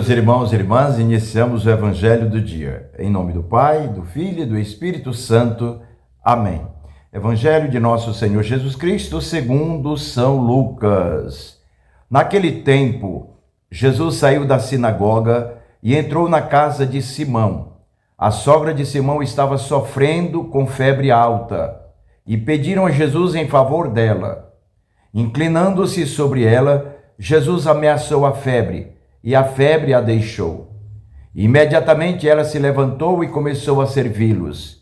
Queridos irmãos e irmãs, iniciamos o Evangelho do dia. Em nome do Pai, do Filho e do Espírito Santo. Amém. Evangelho de nosso Senhor Jesus Cristo, segundo São Lucas. Naquele tempo, Jesus saiu da sinagoga e entrou na casa de Simão. A sogra de Simão estava sofrendo com febre alta e pediram a Jesus em favor dela. Inclinando-se sobre ela, Jesus ameaçou a febre, e a febre a deixou. Imediatamente ela se levantou e começou a servi-los.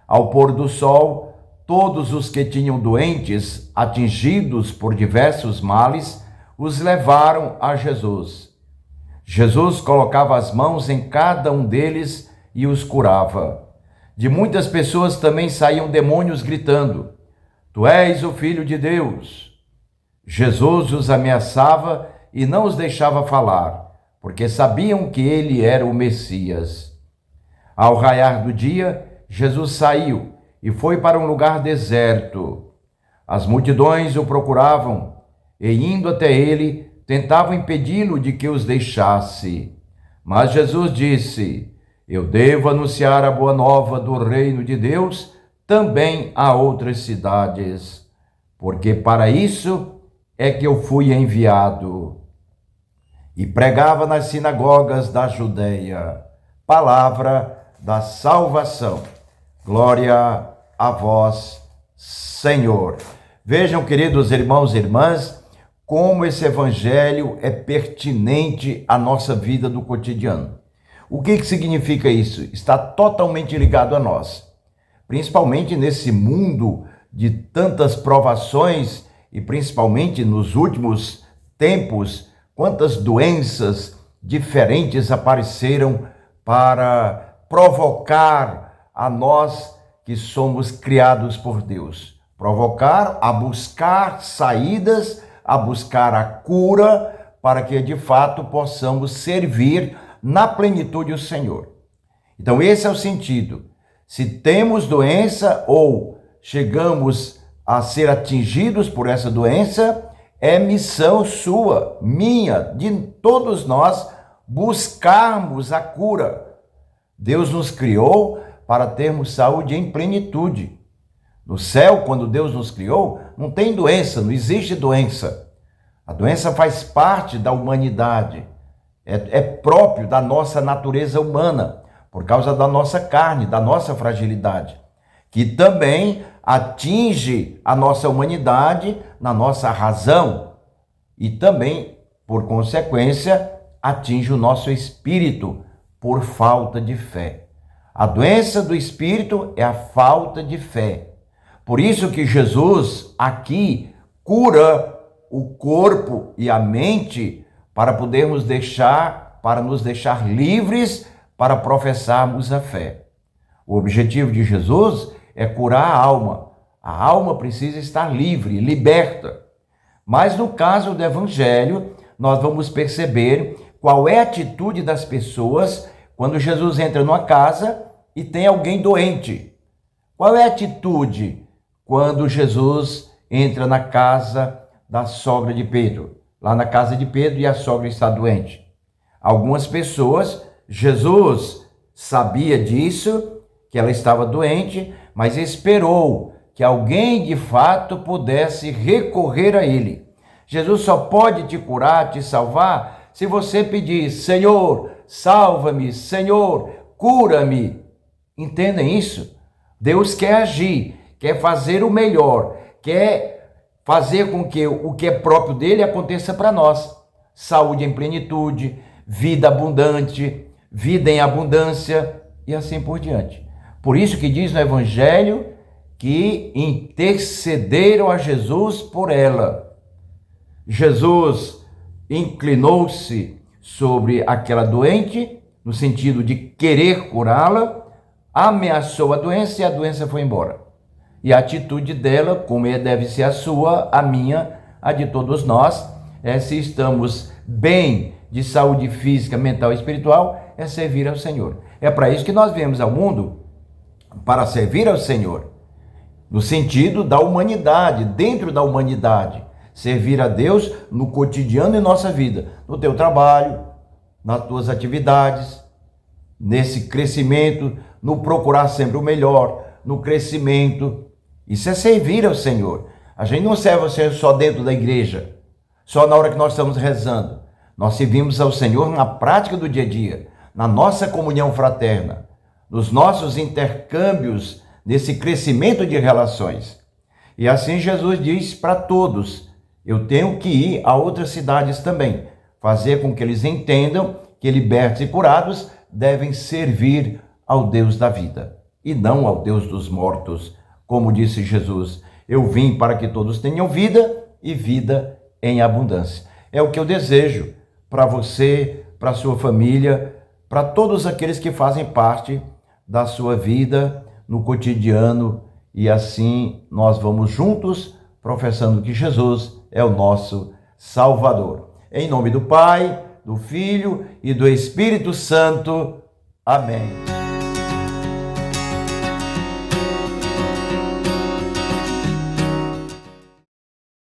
Ao pôr do sol, todos os que tinham doentes, atingidos por diversos males, os levaram a Jesus. Jesus colocava as mãos em cada um deles e os curava. De muitas pessoas também saíam demônios gritando: "Tu és o Filho de Deus." Jesus os ameaçava e não os deixava falar, porque sabiam que ele era o Messias. Ao raiar do dia, Jesus saiu e foi para um lugar deserto. As multidões o procuravam e, indo até ele, tentavam impedi-lo de que os deixasse. Mas Jesus disse: "Eu devo anunciar a boa nova do reino de Deus também a outras cidades, porque para isso é que eu fui enviado." E pregava nas sinagogas da Judeia. Palavra da salvação. Glória a vós, Senhor. Vejam, queridos irmãos e irmãs, como esse evangelho é pertinente à nossa vida do cotidiano. O que significa isso? Está totalmente ligado a nós, principalmente nesse mundo de tantas provações e principalmente nos últimos tempos, quantas doenças diferentes apareceram para provocar a nós que somos criados por Deus. Provocar a buscar saídas, a buscar a cura, para que de fato possamos servir na plenitude o Senhor. Então esse é o sentido. Se temos doença ou chegamos a ser atingidos por essa doença, é missão sua, minha, de todos nós, buscarmos a cura. Deus nos criou para termos saúde em plenitude. No céu, quando Deus nos criou, não tem doença, não existe doença. A doença faz parte da humanidade, é próprio da nossa natureza humana, por causa da nossa carne, da nossa fragilidade, que também atinge a nossa humanidade na nossa razão e também, por consequência, atinge o nosso espírito por falta de fé. A doença do espírito é a falta de fé. Por isso que Jesus aqui cura o corpo e a mente para podermos nos deixar livres para professarmos a fé. O objetivo de Jesus é curar a alma. A alma precisa estar livre, liberta. Mas no caso do Evangelho, nós vamos perceber qual é a atitude das pessoas quando Jesus entra numa casa e tem alguém doente. Qual é a atitude quando Jesus entra na casa da sogra de Pedro? Lá na casa de Pedro, e a sogra está doente. Algumas pessoas, Jesus sabia disso, que ela estava doente, mas esperou que alguém de fato pudesse recorrer a ele. Jesus só pode te curar, te salvar, se você pedir: "Senhor, salva-me, Senhor, cura-me." Entendem isso? Deus quer agir, quer fazer o melhor, quer fazer com que o que é próprio dele aconteça para nós. Saúde em plenitude, vida abundante, vida em abundância e assim por diante. Por isso que diz no Evangelho que intercederam a Jesus por ela. Jesus inclinou-se sobre aquela doente, no sentido de querer curá-la, ameaçou a doença e a doença foi embora. E a atitude dela, como deve ser a sua, a minha, a de todos nós, se estamos bem de saúde física, mental e espiritual, é servir ao Senhor. É para isso que nós viemos ao mundo, para servir ao Senhor, no sentido da humanidade, dentro da humanidade, servir a Deus no cotidiano e nossa vida, no teu trabalho, nas tuas atividades, nesse crescimento, no procurar sempre o melhor, no crescimento. Isso é servir ao Senhor. A gente não serve ao Senhor só dentro da igreja, só na hora que nós estamos rezando. Nós servimos ao Senhor na prática do dia a dia, na nossa comunhão fraterna, nos nossos intercâmbios, nesse crescimento de relações. E assim Jesus diz para todos: eu tenho que ir a outras cidades também, fazer com que eles entendam que libertos e curados devem servir ao Deus da vida e não ao Deus dos mortos. Como disse Jesus, eu vim para que todos tenham vida e vida em abundância. É o que eu desejo para você, para a sua família, para todos aqueles que fazem parte da sua vida no cotidiano, e assim nós vamos juntos professando que Jesus é o nosso Salvador. Em nome do Pai, do Filho e do Espírito Santo. Amém.